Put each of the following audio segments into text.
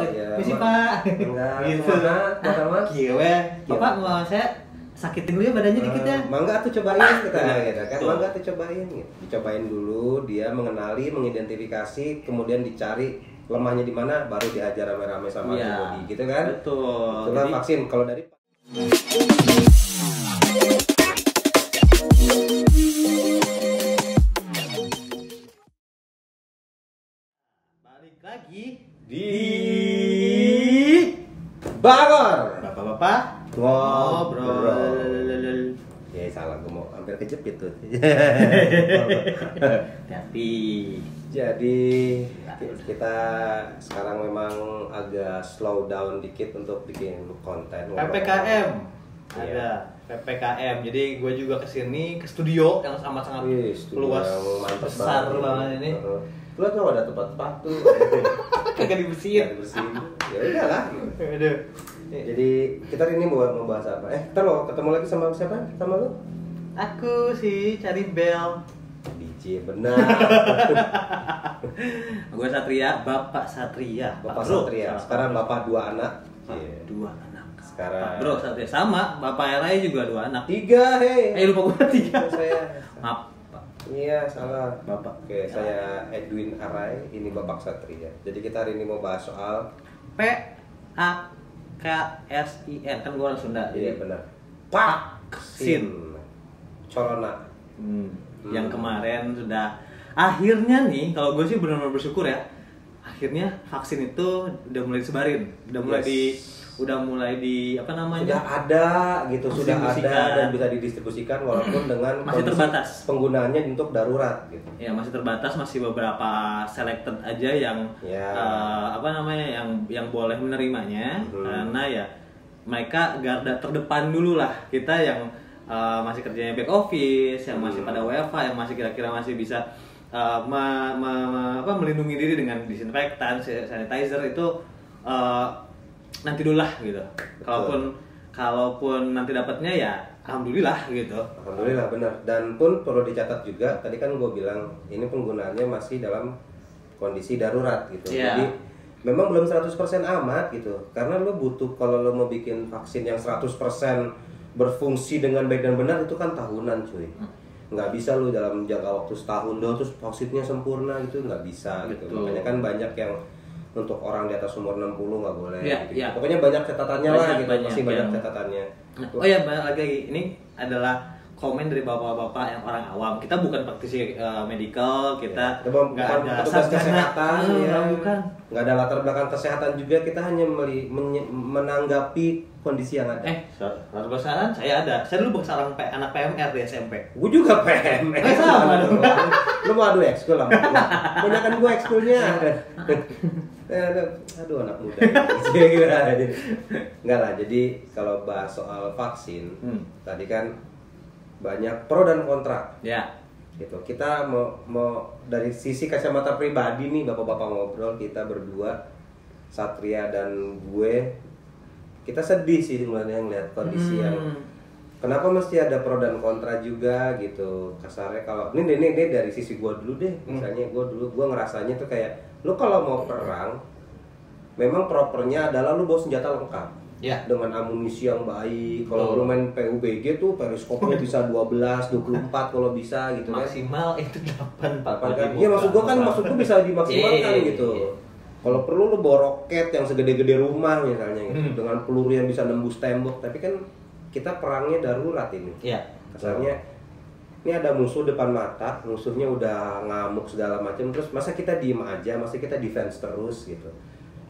Ya, Misi Pak. Enggak, Gitu. Kiwe. Bapak mau saya sakitin dulu ya badannya dikit ya. Mangga tuh cobain kita gitu kan. Tuh. Mangga tuh cobain gitu. Dicobain dulu, dia mengenali, mengidentifikasi, kemudian dicari lemahnya di mana, baru diajar rame-rame sama antibody gitu kan. Betul. Itulah Jadi, vaksin. Kalau dari balik lagi di Bogor. Bapak-bapak Ngobrol. Ya salah, gue mau hampir kejepit tuh. Hati. Jadi kita sekarang memang agak slow down dikit untuk bikin konten. PPKM. Iya. Ada PPKM. Jadi gue juga kesini ke studio yang sangat-sangat luas, besar banget ini. Lu tuh ada tempat sepatu. Kagak dibersihin. Dibersihin. Ya udahlah. Aduh. Jadi kita hari ini mau membahas apa? Kita lo ketemu lagi sama siapa? Sama lu? Aku sih cari bel. DJ benar. Gue Satria, Bapak Satria. Bapak Bro, Satria. Sekarang bapak dua anak. Iya. Dua anak. Sekarang Bro Satria sama, Bapak Erai juga dua anak. tiga, Lupa gue tiga. Saya. Maaf, Pak. Iya, salah. Bapak. Oke, saya Edwin Arai, ini Bapak Satria. Jadi kita hari ini mau bahas soal PAKSIN, kan gue orang Sunda. iya Jadi benar. vaksin. Corona. Yang kemarin sudah akhirnya nih, kalau gue sih benar-benar bersyukur ya. Akhirnya vaksin itu udah mulai disebarin, udah mulai di apa namanya? Sudah ada gitu, sudah ada Distribusikan. dan bisa didistribusikan walaupun dengan Masih kondisi terbatas. Penggunaannya untuk darurat gitu. Ya masih terbatas, masih beberapa selected aja yang Ya. apa namanya yang boleh menerimanya karena ya mereka garda terdepan dulu lah. Kita yang masih kerjanya back office, yang masih pada WFH, yang masih kira-kira masih bisa melindungi diri dengan disinfektan, sanitizer itu nanti dulu lah gitu. Kalaupun nanti dapatnya ya alhamdulillah gitu. Alhamdulillah benar. Dan pun perlu dicatat juga, tadi kan gue bilang ini penggunaannya masih dalam kondisi darurat gitu. Yeah. Jadi memang belum 100% amat gitu. Karena lo butuh, kalau lo mau bikin vaksin yang 100% berfungsi dengan baik dan benar itu kan tahunan cuy. Nggak bisa lo dalam jangka waktu setahun doang terus vaksinnya sempurna gitu, nggak bisa gitu. Betul. Makanya kan banyak yang untuk orang di atas umur 60 nggak boleh Yeah, gitu. yeah. Pokoknya banyak catatannya lah gitu, masih banyak yang- catatannya. Oh ya, balik lagi, ini adalah komen dari bapak-bapak yang orang awam. Kita bukan praktisi medical, kita bukan nggak ada petugas sarjana. kesehatan, ya. Bukan. Nggak ada latar belakang kesehatan juga, kita hanya menanggapi kondisi yang ada. Latar belakang saya ada. Saya dulu seorang anak PMR di SMP. Gue juga PM. Sama dong. Lu mau adu ekskul sama gue? Banyakan gue ekskulnya. Aduh anak muda. Enggak lah. Jadi kalau bahas soal vaksin, tadi kan banyak pro dan kontra. Ya. Gitu. Kita mau dari sisi kacamata pribadi nih, bapak-bapak ngobrol, kita berdua, Satria dan gue, kita sedih sih sebenarnya ngeliat kondisi yang kenapa mesti ada pro dan kontra juga gitu. Kasarnya kalau ini dari sisi gue dulu deh, misalnya gue ngerasanya tuh kayak lu kalau mau perang memang propernya adalah lu bawa senjata lengkap. Ya. Dengan amunisi yang baik. Kalau lu main PUBG tuh periskopnya bisa 12, 24 kalau bisa gitu kan. Maksimal itu 8 Iya, maksud gua bisa dimaksimalkan Iya. gitu. Kalau perlu lu bawa roket yang segede-gede rumah misalnya gitu, dengan peluru yang bisa nembus tembok, tapi kan kita perangnya darurat ini. Iya. Kasarnya ini ada musuh depan mata, musuhnya udah ngamuk segala macam, terus masa kita diem aja, masa kita defense terus gitu.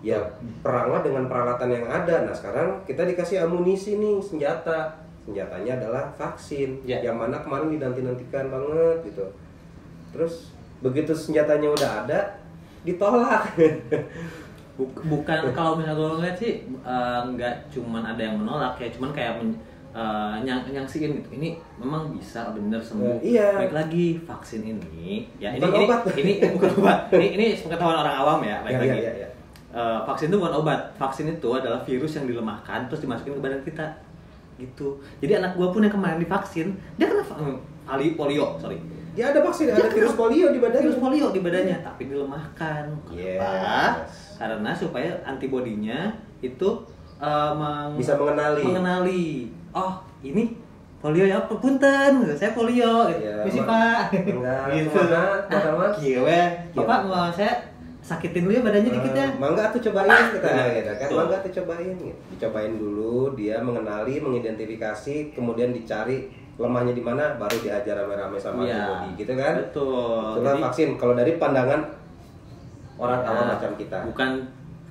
Ya peranglah dengan peralatan yang ada. Nah sekarang kita dikasih amunisi nih, senjatanya adalah vaksin, yang mana kemarin dinanti-nantikan banget gitu. Terus begitu senjatanya udah ada, ditolak. Bukan kalau misalnya gue ngeliat sih nggak cuman ada yang menolak ya, cuman kayak nyangsiin gitu. Ini memang bisa bener sembuh. Iya. Baik lagi vaksin ini, ya Bukan obat. ini bukan obat. Ini pengetahuan orang awam ya. Baik lagi. Iya. Vaksin itu bukan obat. Vaksin itu adalah virus yang dilemahkan terus dimasukin ke badan kita. Gitu. Jadi anak gua pun yang kemarin divaksin, dia kena polio, sorry. Dia ada vaksin, ada virus polio di badannya. Virus polio di badannya, tapi dilemahkan. Yes. Kenapa? Karena supaya antibodinya itu bisa mengenali. Oh, ini polio ya, punten, saya polio. Ya, Misi Pak. Enggak, Gitu. Kiwe. Bapak mau saya sakitin dulu ya badannya dikit ya. Mangga tuh cobain kita gitu kan. Mangga tuh cobain gitu. Dicobain dulu, dia mengenali, mengidentifikasi, kemudian dicari lemahnya di mana, baru diajar rame-rame sama antibody gitu kan. Betul. Itulah Jadi, vaksin. Kalau dari pandangan orang awam macam kita. Bukan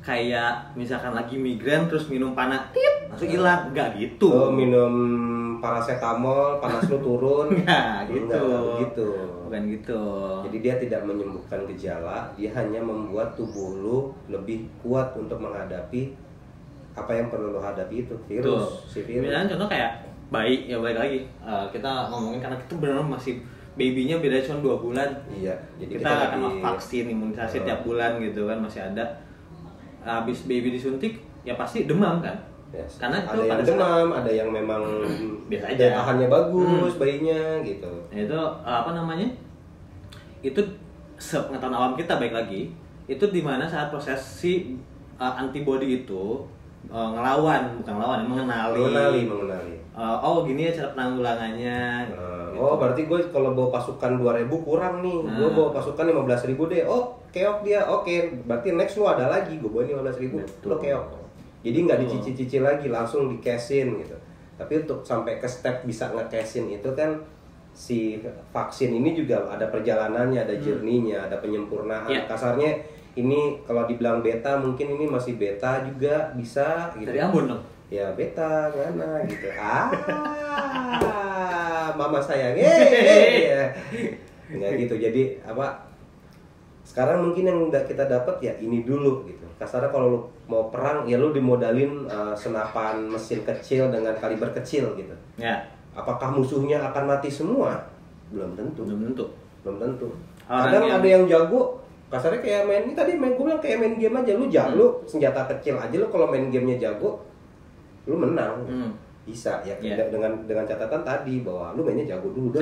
kayak misalkan lagi migrain terus minum panas langsung hilang, enggak gitu. Minum paracetamol, panas lu turun. Enggak gitu. Enggak begitu. Bukan gitu. Jadi dia tidak menyembuhkan gejala, dia hanya membuat tubuh lu lebih kuat untuk menghadapi apa yang perlu lu hadapi itu, virus, si virus. Misalnya contoh kayak bayi, ya balik lagi. Kita ngomongin karena kita benar masih babynya beda cuma 2 bulan. Iya, jadi kita akan vaksin imunisasi tiap bulan gitu kan, masih ada. Habis baby disuntik ya pasti demam kan. Yes. Karena itu ada yang demam, ada yang memang biasa aja. daya tahannya bagus bayinya gitu. Itu apa namanya? Itu sepengetahuan awam kita baik lagi. Itu dimana saat proses si antibody itu mengenali. Oh gini ya cara penanggulangannya. Gitu. Oh berarti gue kalau bawa pasukan 2.000 kurang nih. Gue bawa pasukan 15.000 deh. Oh keok dia. Oke, berarti next lu ada lagi. Gue bawa 15.000. Lu keok. Jadi nggak dicicil-cicil lagi, langsung dikesin gitu. Tapi untuk sampai ke step bisa ngekesin itu kan si vaksin ini juga ada perjalanannya, ada journey-nya, ada penyempurnaan. Yeah. Kasarnya ini kalau dibilang beta mungkin ini masih beta juga bisa gitu. Dari Ambon dong. Ya beta mana gitu. Mama sayang. Nggak gitu. Jadi apa? Sekarang mungkin yang nggak kita dapat ya ini dulu gitu. Kasarnya kalau lu mau perang ya lu dimodalin senapan mesin kecil dengan kaliber kecil gitu. Ya. Apakah musuhnya akan mati semua? Belum tentu. Belum tentu. Kadang ada yang jago. Kasarnya kayak main ini tadi gue bilang kayak main game aja, lu jago senjata kecil aja lu kalau main gamenya jago lu menang. Bisa ya dengan catatan tadi bahwa lu mainnya jago dulu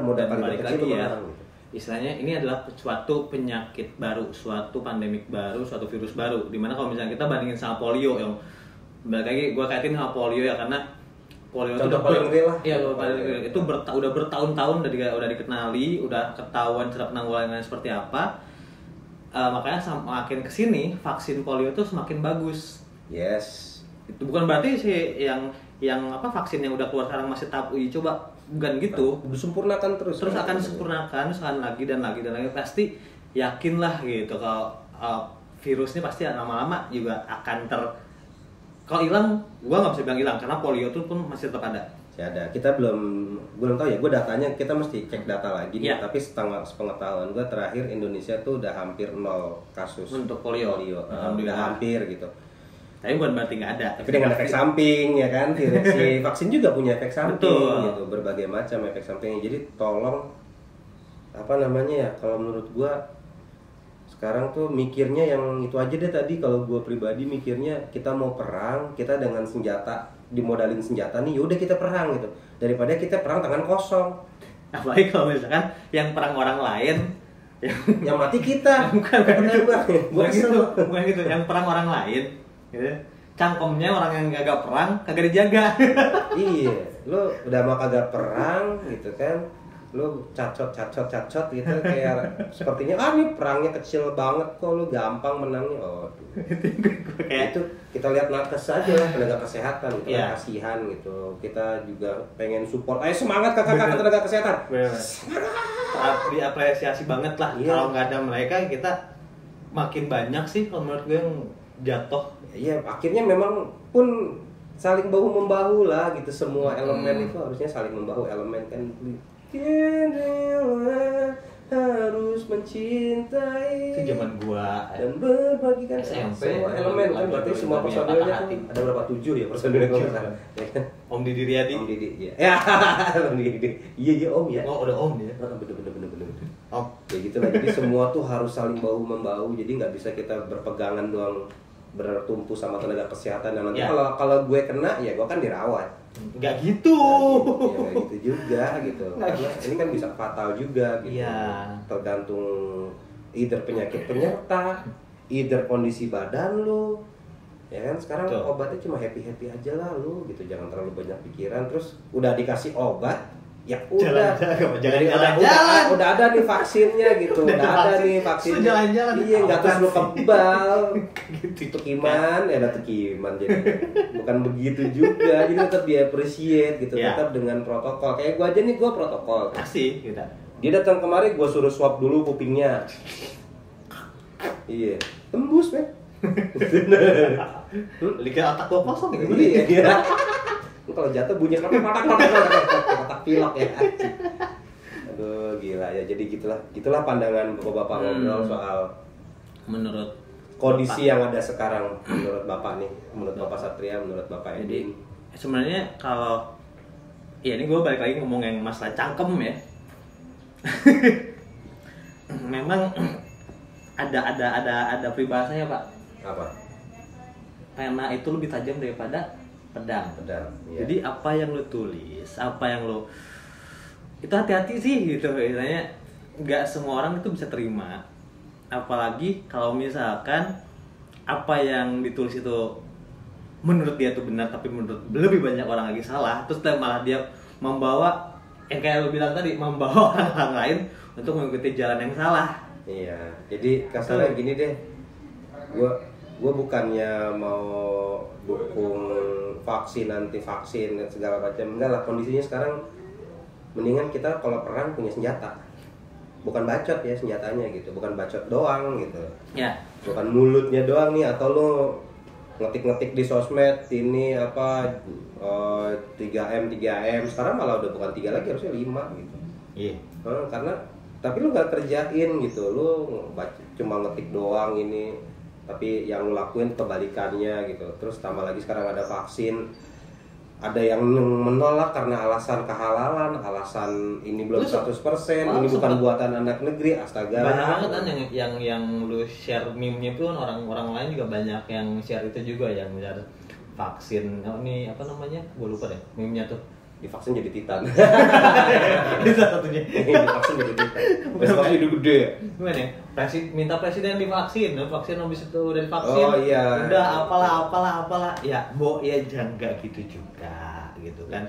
modal kaliber kecil lu menang gitu. Istilahnya ini adalah suatu penyakit baru, suatu pandemik baru, suatu virus baru. Dimana kalau misalnya kita bandingin sama polio yang balik lagi gue kaitin sama polio ya karena polio itu itu udah bertahun-tahun udah dikenali, udah ketahuan cara penanggulangannya seperti apa. Makanya semakin kesini vaksin polio itu semakin bagus. Yes. Itu bukan berarti sih yang vaksin yang udah keluar sekarang masih tahap uji coba, bukan gitu. Disempurnakan terus akan disempurnakan lagi dan lagi pasti yakinlah gitu kalau virus ini pasti lama-lama juga akan kalau hilang gua nggak bisa bilang hilang karena polio itu pun masih tetap ada. Ada. Kita belum tahu ya, gue datanya kita mesti cek data lagi nih, tapi sepengetahuan gue terakhir Indonesia tuh udah hampir 0 kasus untuk polio. Udah hampir gitu. Tapi bukan berarti nggak ada. Tapi dengan efek samping ya kan, si vaksin juga punya efek samping gitu, berbagai macam efek sampingnya. Jadi tolong apa namanya ya, kalau menurut gue sekarang tuh mikirnya yang itu aja deh tadi. Kalau gue pribadi mikirnya kita mau perang, kita dengan senjata, dimodalin senjata nih, yaudah kita perang gitu, daripada kita perang tangan kosong. Apalagi kalau misalkan yang perang orang lain yang mati kita. bukan gitu, yang perang orang lain gitu. Cangkemnya orang yang kagak perang kagak dijaga. Iya, lo udah mau kagak perang gitu kan, lo cacot gitu kayak sepertinya ini perangnya kecil banget kok, lo gampang menangnya. Kayak itu kita lihat nakes aja lah tenaga kesehatan gitu, kasihan gitu. Kita juga pengen support, ayo semangat kakak-kakak tenaga kesehatan. Semangat, diapresiasi banget lah. Kalau nggak ada mereka kita makin banyak sih kalau menurut gue yang jatuh. Iya, akhirnya memang pun saling bahu membahu lah gitu, semua elemen itu harusnya saling membahu elemen kan. Harus mencintai itu zaman gua dan berbagikan SMP, semua elemen kan, berarti semua personilnya tuh ada berapa, 7 ya personilnya kalau nggak salah. Om Didi Riyadi. Om Didi ya. Om Didi. Iya Om ya. Oh udah Om ya. Bener. Om. Ya gitu lah. Jadi semua tuh harus saling bahu membahu. Jadi nggak bisa kita berpegangan doang bertumpu sama tenaga kesehatan. Dan nanti kalau gue kena ya gue kan dirawat. nggak gitu. Ya gitu juga gitu. Karena ini kan bisa fatal juga gitu. Iya. Tergantung either penyakit penyerta, either kondisi badan lu. Ya kan sekarang Betul. obatnya cuma happy aja lah lu gitu. Jangan terlalu banyak pikiran. Terus udah dikasih obat, ya udah. Udah ada nih vaksinnya gitu. Udah ada nih vaksinnya. Jalan-jalan. Iya, nggak terus lu kebal. Gitu. Tukiman, ya ada tukiman jadi bukan begitu juga, jadi tetap dia appreciate gitu, Ya. tetap dengan protokol. Kayak gua aja nih, gua protokol. Kasih kita. Dia datang kemari, gua suruh swab dulu kupingnya. Iya, tembus men. Dikira otak gua kosong gitu. Iya. Kalau jatuh bunyi kotak pilok ya. Aduh gila ya, jadi gitulah pandangan bapak-bapak ngobrol soal Menurut kondisi yang ada sekarang menurut Bapak nih, menurut Bapak Satria, menurut Bapak Jadi Edin. sebenarnya kalau ya ini gue balik lagi ngomong yang masalah cangkem ya. Memang ada peribahasanya Pak. Apa? Pena itu lebih tajam daripada pedang. Pedang. Iya. Jadi apa yang lo tulis, apa yang lo itu hati-hati sih gitu. Misalnya nggak semua orang itu bisa terima. Apalagi kalau misalkan apa yang ditulis itu menurut dia tuh benar tapi menurut lebih banyak orang lagi salah, terus malah dia membawa yang kayak lu bilang tadi, membawa orang lain untuk mengikuti jalan yang salah. Iya. Jadi kasarnya gini deh. Gua bukannya mau dukung vaksin, anti vaksin dan segala macam. Enggak lah, kondisinya sekarang mendingan kita kalau perang punya senjata. Bukan bacot ya senjatanya gitu, bukan bacot doang gitu. Ya. Bukan mulutnya doang nih, atau lo ngetik-ngetik di sosmed ini apa 3M. Sekarang malah udah bukan 3 lagi, harusnya 5 gitu. Iya. Karena tapi lu nggak kerjain gitu, lu cuma ngetik doang ini, tapi yang lu lakuin kebalikannya gitu. Terus tambah lagi sekarang ada vaksin, ada yang menolak karena alasan kehalalan, alasan ini belum 100%, ini bukan buatan anak negeri, astaga. Banyak banget kan yang lu share meme-nya pun orang-orang lain juga banyak yang share itu juga, yang share vaksin. Oh, ini apa namanya? Gua lupa deh meme-nya tuh. Divaksin jadi titan. Ini salah satunya. Divaksin jadi titan. Besok hidup gede ya. Gimana ya? Minta presiden divaksin, vaksin habis itu udah divaksin. Oh iya. Udah apalah. Ya, ya jangan nggak gitu juga, gitu kan.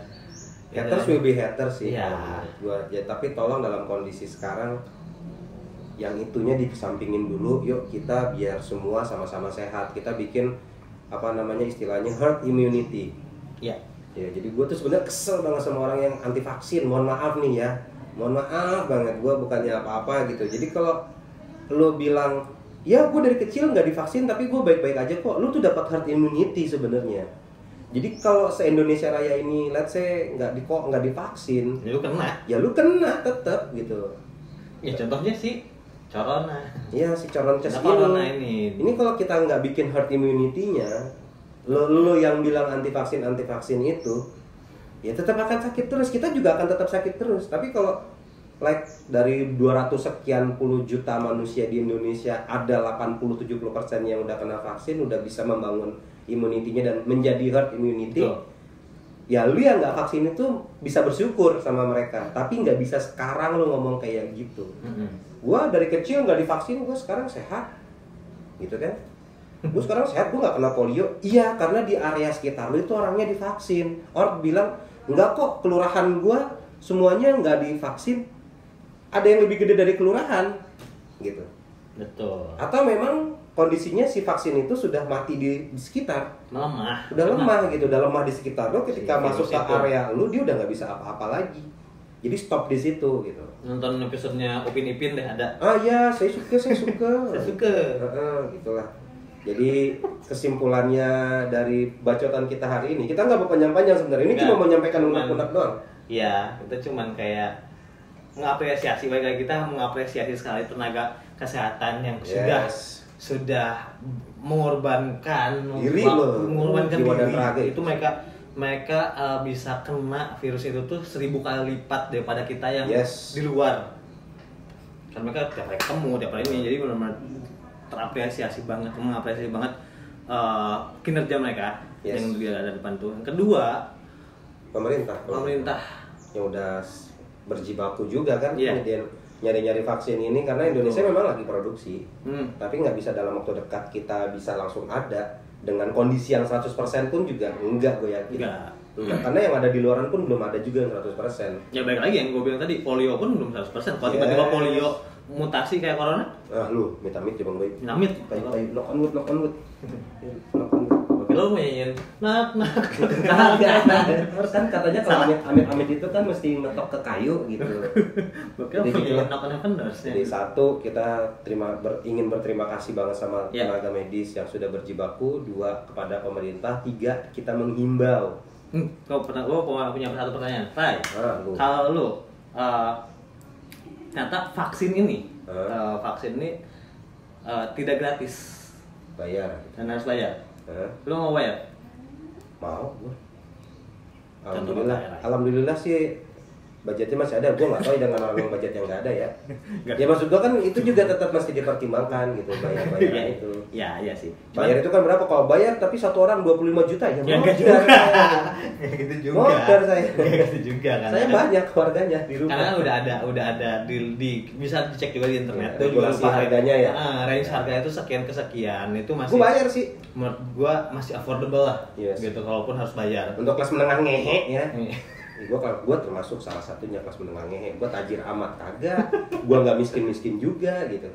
Haters will be haters sih. Iya. Kalau menurut gua. Ya tapi tolong dalam kondisi sekarang yang itunya dikesampingin dulu. Yuk kita biar semua sama-sama sehat. Kita bikin apa namanya istilahnya herd immunity. Iya. Ya, jadi gue tuh sebenarnya kesel banget sama orang yang anti vaksin. Mohon maaf nih ya, mohon maaf banget, gue bukannya apa-apa gitu. Jadi kalau lo bilang, ya gue dari kecil nggak divaksin tapi gue baik-baik aja kok, lo tuh dapat herd immunity sebenarnya. Jadi kalau se-Indonesia Raya ini, let's say nggak divaksin, ya lu kena. ya lu kena tetap gitu. Ya contohnya sih corona. Iya si Coronces Corona ini. Ini kalau kita nggak bikin herd immunity-nya, lo yang bilang anti vaksin itu ya tetap akan sakit terus, kita juga akan tetap sakit terus. Tapi kalau like dari 200 sekian puluh juta manusia di Indonesia ada 80-70% yang udah kena vaksin, udah bisa membangun imunitinya dan menjadi herd immunity. Betul. Ya lu yang nggak vaksin itu bisa bersyukur sama mereka, tapi nggak bisa sekarang lu ngomong kayak gitu. Gua dari kecil nggak divaksin, gua sekarang sehat gitu kan. Gue sekarang sehat, gue gak kena polio. Iya, karena di area sekitar lu itu orangnya divaksin. Orang bilang, enggak kok, kelurahan gue semuanya nggak divaksin. Ada yang lebih gede dari kelurahan gitu. Betul. Atau memang kondisinya si vaksin itu sudah mati di sekitar, Melemah. udah lemah gitu, udah lemah di sekitar lo. Ketika Si masuk ke virus itu. area lu, dia udah nggak bisa apa-apa lagi. Jadi stop di situ gitu. Nonton episodenya Upin Ipin deh ada. Ah ya, saya suka. Saya suka. Gitulah. Jadi kesimpulannya dari bacotan kita hari ini, kita nggak mau panjang-panjang sebenarnya. Ini cuma menyampaikan unek-unek doang. Iya, kita cuman kayak mengapresiasi, baik lagi kita mengapresiasi sekali tenaga kesehatan yang sudah mengorbankan diri loh, mengorbankan jiwa dan diri. raga. Itu mereka bisa kena virus itu tuh 1000 kali lipat daripada kita yang di luar. Kan mereka tiap hari ketemu, tiap hari ini, jadi benar-benar mengapresiasi banget kinerja mereka yang dia ada di depan tuh. Yang kedua, pemerintah yang udah berjibaku juga kan, kemudian nyari-nyari vaksin ini karena Indonesia memang lagi produksi, tapi nggak bisa dalam waktu dekat kita bisa langsung ada dengan kondisi yang 100% pun juga enggak, gue yakin. Enggak, karena yang ada di luaran pun belum ada juga yang 100%. Ya baik lagi yang gue bilang tadi, polio pun belum 100%. Kalau tiba-tiba polio mutasi kayak corona, lu minta-mit ya Bang Boy. Minta-mit. Knock on wood. Lo mau nyanyiin nak. Kan katanya kalau amit-amit itu kan mesti ngetok ke kayu gitu. Jadi gitu knock on heaven. Jadi satu, kita ingin berterima kasih banget sama tenaga medis yang sudah berjibaku. Dua, kepada pemerintah. Tiga, kita menghimbau. Gue punya satu pertanyaan, Ray. Kalau lo ternyata vaksin ini tidak gratis, bayar dan harus bayar. Lo mau bayar? Mau. Alhamdulillah sih budgetnya masih ada. Gue nggak tahu dengan orang yang budget yang nggak ada ya. Ya maksud gue kan itu juga tetap mesti dipertimbangkan gitu, bayar itu. Iya sih. Bayar itu kan berapa? Kalau bayar tapi satu orang 25 juta ya. Enggak juga. Gitu juga. Motor saya. Gitu juga kan. Saya banyak keluarganya di rumah. Karena udah ada di bisa dicek juga di internet. Ya, regulasi harganya ya. Range harganya itu sekian ke sekian, itu masih. Gue bayar sih. Menurut gue masih affordable lah. Gitu kalaupun harus bayar. Untuk kelas menengah ngehe ya. Gue termasuk salah satunya kelas menengah ngehe. Gue tajir amat kagak, gue nggak miskin juga gitu.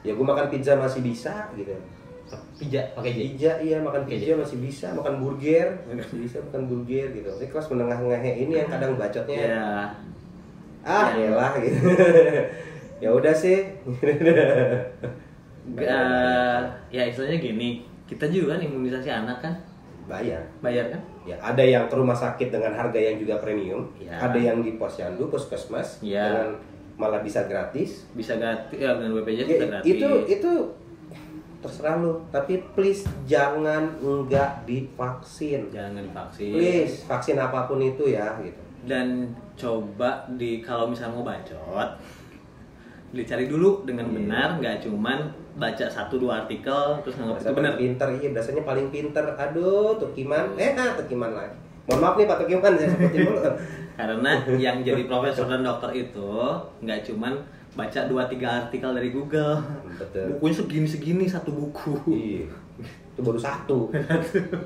Ya gue makan pizza masih bisa gitu. Pakai pizza iya, makan pizza masih bisa, makan burger masih bisa, makan burger gitu. Tapi kelas menengah ngehe ini yang kadang bacotnya elah gitu. Ya udah sih. Ya istilahnya gini, kita juga kan imunisasi anak kan bayar kan? Ya, ada yang ke rumah sakit dengan harga yang juga premium, ada yang di posyandu, puskesmas dengan malah bisa gratis ya, dengan BPJS bisa gratis. Itu terserah lu, tapi please jangan enggak divaksin. Please, vaksin apapun itu ya gitu. Dan coba kalau misalnya mau bacot, dicari dulu dengan benar, nggak cuman baca 1-2 artikel terus nganggap itu benar. Pinter, biasanya paling pinter. Aduh, Tukiman, Tukiman lagi. Mohon maaf nih Pak Tukiman, saya sebutin dulu. Karena yang jadi profesor dan dokter itu nggak cuman baca 2-3 artikel dari Google. Betul. Bukunya segini satu buku. Iya. Itu baru satu.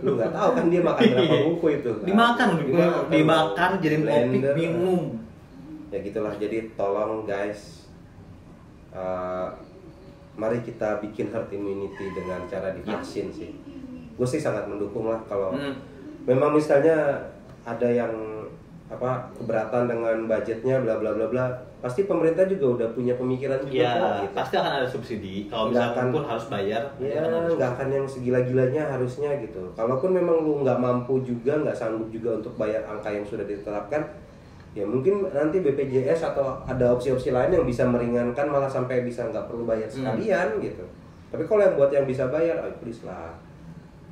Lu nggak tahu kan dia makan berapa buku itu. Dibakar jadi kopi minum. Ya gitulah. Jadi tolong guys, mari kita bikin herd immunity dengan cara divaksin sih. Gue sih sangat mendukung lah kalau memang misalnya ada yang keberatan dengan budgetnya bla bla bla bla, pasti pemerintah juga udah punya pemikiran juga gitu. Pasti akan ada subsidi kalau misalkan pun harus bayar. Nggak akan yang segila-gilanya harusnya gitu. Kalaupun memang lu nggak mampu juga, nggak sanggup juga untuk bayar angka yang sudah ditetapkan, ya mungkin nanti BPJS atau ada opsi-opsi lain yang bisa meringankan, malah sampai bisa nggak perlu bayar sekalian gitu. Tapi kalau yang buat yang bisa bayar, please lah.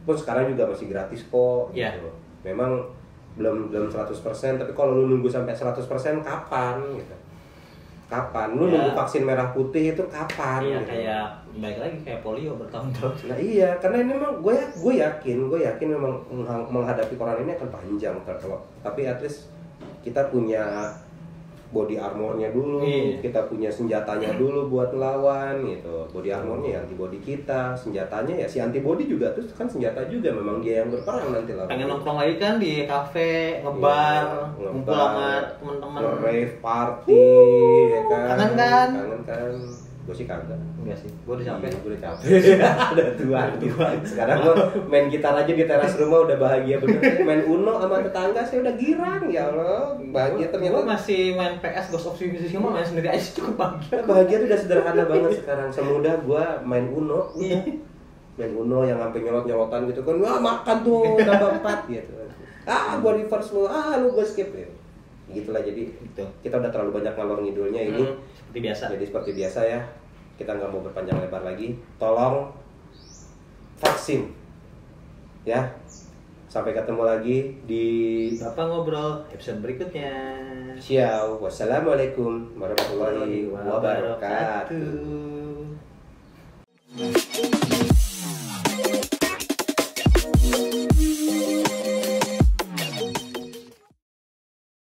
Pun sekarang juga masih gratis kok gitu. Memang belum 100%, tapi kalau lu nunggu sampai 100% kapan gitu. Kapan? Lu nunggu vaksin merah putih itu kapan? Iya, gitu. kayak polio bertahun-tahun. Nah iya, karena ini memang gue yakin memang menghadapi corona ini akan panjang tapi at least kita punya body armornya dulu, kita punya senjatanya dulu buat melawan gitu. Body armornya ya antibody kita, senjatanya ya si antibody juga tuh kan senjata juga, memang dia yang berperang nanti lah. Pengen nongkrong lagi kan di kafe, ngebar, ngumpul sama teman-teman, rave party, ya kan? Kangen kan? Gue sih kagak. Enggak sih, gue udah capek. Udah tua. Sekarang gue main gitar aja di teras rumah udah bahagia bener. Main Uno sama tetangga saya udah girang, ya Allah. Bahagia ternyata. Gue masih main PS Ghost of Tsushima, main sendiri aja cukup bahagia. Bahagia tuh udah sederhana banget sekarang. Semudah gue main Uno. Main Uno yang sampai nyolot-nyolotan gitu kan. Wah, makan tuh tambah 4 gitu. Gue reverse lu, lu gue skip ya. Gitulah, jadi kita udah terlalu banyak ngalor ngidulnya ini. Seperti biasa. Jadi seperti biasa ya, kita nggak mau berpanjang lebar lagi. Tolong vaksin, ya. Sampai ketemu lagi di Bapak Ngobrol episode berikutnya. Ciao, wassalamualaikum warahmatullahi wabarakatuh.